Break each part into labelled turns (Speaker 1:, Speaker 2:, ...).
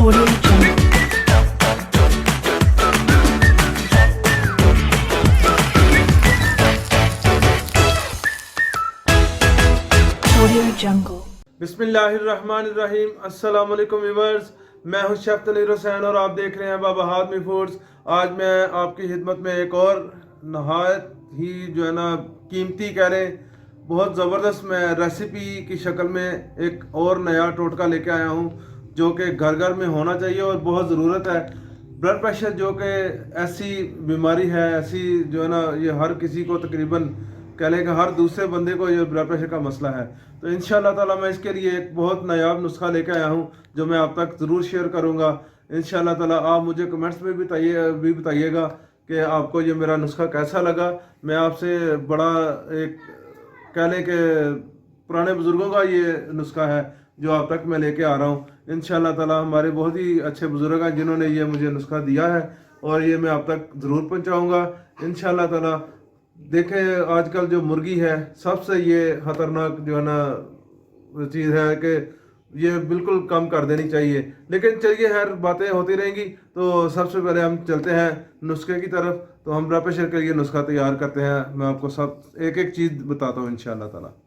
Speaker 1: Audio Jungle. Audio Jungle.
Speaker 2: बिस्मिल्लाहिर्रहमानिर्रहीम। अस्सलाम वालेकुम व्यूअर्स, मैं हूं शेफ तनीर हुसैन और आप देख रहे हैं बाबा हादमी फूड्स। आज मैं आपकी खिदमत में एक और नहायत ही जो है ना कीमती कह लें, बहुत ज़बरदस्त मैं रेसिपी की शक्ल में एक और नया टोटका लेके आया हूं जो कि घर घर में होना चाहिए और बहुत ज़रूरत है। ब्लड प्रेशर जो कि ऐसी बीमारी है, ऐसी जो है ना ये हर किसी को तकरीबन कह लें कि हर दूसरे बंदे को ये ब्लड प्रेशर का मसला है। तो इंशाल्लाह ताला मैं इसके लिए एक बहुत नायाब नुस्खा लेकर आया हूँ जो मैं आप तक ज़रूर शेयर करूँगा। इंशाल्लाह ताला आप मुझे कमेंट्स में भी बताइएगा कि आपको ये मेरा नुस्खा कैसा लगा। मैं आपसे बड़ा एक कह लें कि पुराने बुज़ुर्गों का ये नुस्खा है जो आप तक मैं लेके आ रहा हूँ। इंशाल्लाह ताला हमारे बहुत ही अच्छे बुज़ुर्ग हैं जिन्होंने ये मुझे नुस्खा दिया है और ये मैं आप तक ज़रूर पहुँचाऊँगा इंशाल्लाह ताला। देखें आजकल जो मुर्गी है सबसे ये ख़तरनाक जो है ना चीज़ है कि ये बिल्कुल कम कर देनी चाहिए, लेकिन चलिए हर बातें होती रहेंगी। तो सबसे पहले हम चलते हैं नुस्खे की तरफ। तो हम ब्लड प्रेशर के लिए नुस्खा तैयार करते हैं। मैं आपको सब एक एक चीज़ बताता हूँ इंशाल्लाह ताला।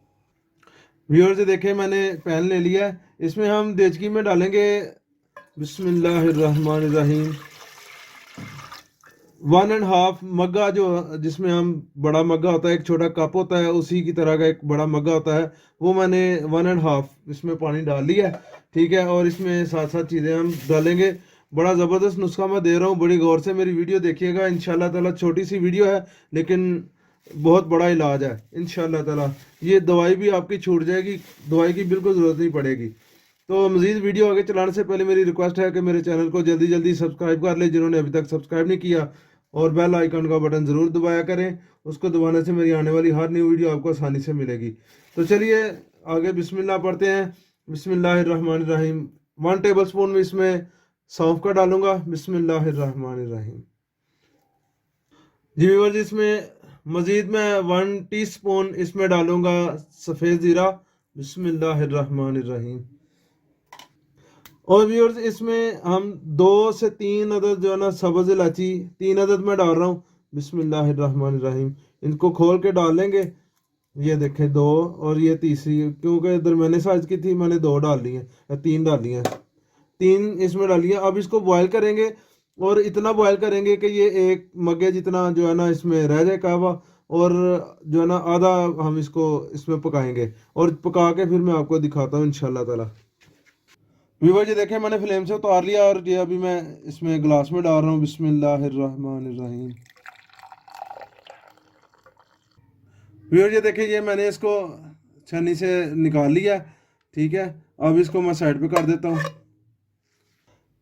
Speaker 2: व्यूअर्स देखें मैंने पैन ले लिया है, इसमें हम देचकी में डालेंगे बिस्मिल्लाहिर्रहमानिर्रहीम 1.5 मग्गा, जो जिसमें हम बड़ा मग्गा होता है, एक छोटा कप होता है उसी की तरह का एक बड़ा मग्गा होता है, वो मैंने 1.5 इसमें पानी डाल लिया है। ठीक है, और इसमें साथ साथ चीज़ें हम डालेंगे। बड़ा ज़बरदस्त नुस्खा मैं दे रहा हूँ, बड़ी गौर से मेरी वीडियो देखिएगा इंशाल्लाह ताला। छोटी सी वीडियो है लेकिन बहुत बड़ा इलाज है इंशाल्लाह ताला। ये दवाई भी आपकी छूट जाएगी, दवाई की बिल्कुल ज़रूरत नहीं पड़ेगी। तो मज़ीद वीडियो आगे चलाने से पहले मेरी रिक्वेस्ट है कि मेरे चैनल को जल्दी जल्दी सब्सक्राइब कर ले जिन्होंने अभी तक सब्सक्राइब नहीं किया, और बेल आइकन का बटन ज़रूर दबाया करें। उसको दबाने से मेरी आने वाली हर न्यू वीडियो आपको आसानी से मिलेगी। तो चलिए आगे बिस्मिल्लाह पढ़ते हैं। बिस्मिल्लाहिर्रहमानिर्रहीम। 1 टेबल स्पून में इसमें सौंफ का डालूंगा। बिस्मिल्लाहिर्रहमानिर्रहीम। जी व्यूअर्स, इसमें मज़ीद मैं 1 टीस्पून इसमें डालूंगा सफ़ेद ज़ीरा। बिस्मिल्लाहिर्रहमानिर्रहीम। और व्यूअर्स इसमें हम 2 से 3 अदद जो है ना सब्ज़ इलायची 3 अदद में डाल रहा हूँ। बिस्मिल्लाहिर्रहमानिर्रहीम। इनको खोल के डाल लेंगे। ये देखें 2, और ये तीसरी क्योंकि दरमियाने साइज की थी मैंने 2 डाल ली हैं, 3 डाल ली हैं, 3 इसमें डाली हैं। अब इसको बॉयल करेंगे और इतना बॉयल करेंगे कि ये एक मग्गे जितना जो है ना इसमें रह जाए कहवा, और जो है ना आधा हम इसको इसमें पकाएंगे और पका के फिर मैं आपको दिखाता हूँ इंशाल्लाह ताला। व्यूअर जी देखें मैंने फ्लेम से उतार लिया और ये अभी मैं इसमें ग्लास में डाल रहा हूँ। बिस्मिल्लाहिर्रहमानिर्रहीम। व्यूअर जी देखें ये मैंने इसको छन्नी से निकाल लिया। ठीक है, अब इसको मैं साइड पे कर देता हूँ।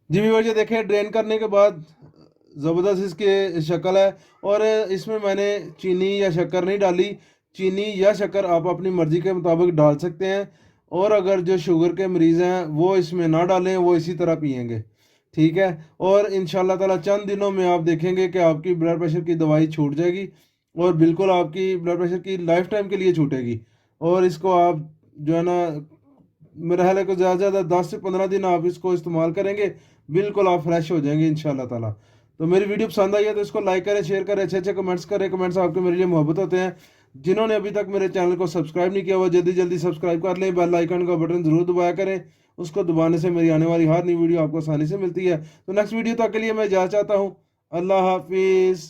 Speaker 2: जी व्यूअर जी देखें ड्रेन करने के बाद ज़बरदस्त इसकी शक्ल है, और इसमें मैंने चीनी या शक्कर नहीं डाली। चीनी या शक्कर आप अपनी मर्ज़ी के मुताबिक डाल सकते हैं, और अगर जो शुगर के मरीज़ हैं वो इसमें ना डालें, वो इसी तरह पियेंगे। ठीक है, और इंशाल्लाह ताला चंद दिनों में आप देखेंगे कि आपकी ब्लड प्रेशर की दवाई छूट जाएगी और बिल्कुल आपकी ब्लड प्रेशर की लाइफ टाइम के लिए छूटेगी। और इसको आप जो है ना मेरा ख्याल है कि ज़्यादा से ज़्यादा 10 से 15 दिन आप इसको इस्तेमाल करेंगे, बिल्कुल आप फ्रेश हो जाएंगे इंशाल्लाह ताला। तो मेरी वीडियो पसंद आई है तो इसको लाइक करें, शेयर करें, अच्छे अच्छे कमेंट्स करें। कमेंट्स आपके मेरे लिए मोहब्बत होते हैं। जिन्होंने अभी तक मेरे चैनल को सब्सक्राइब नहीं किया वो जल्दी जल्दी सब्सक्राइब कर लें। बेल आइकन का बटन ज़रूर दबाया करें, उसको दबाने से मेरी आने वाली हर नई वीडियो आपको आसानी से मिलती है। तो नेक्स्ट वीडियो तक के लिए मैं इजाज़त चाहता हूँ। अल्लाह हाफिज़।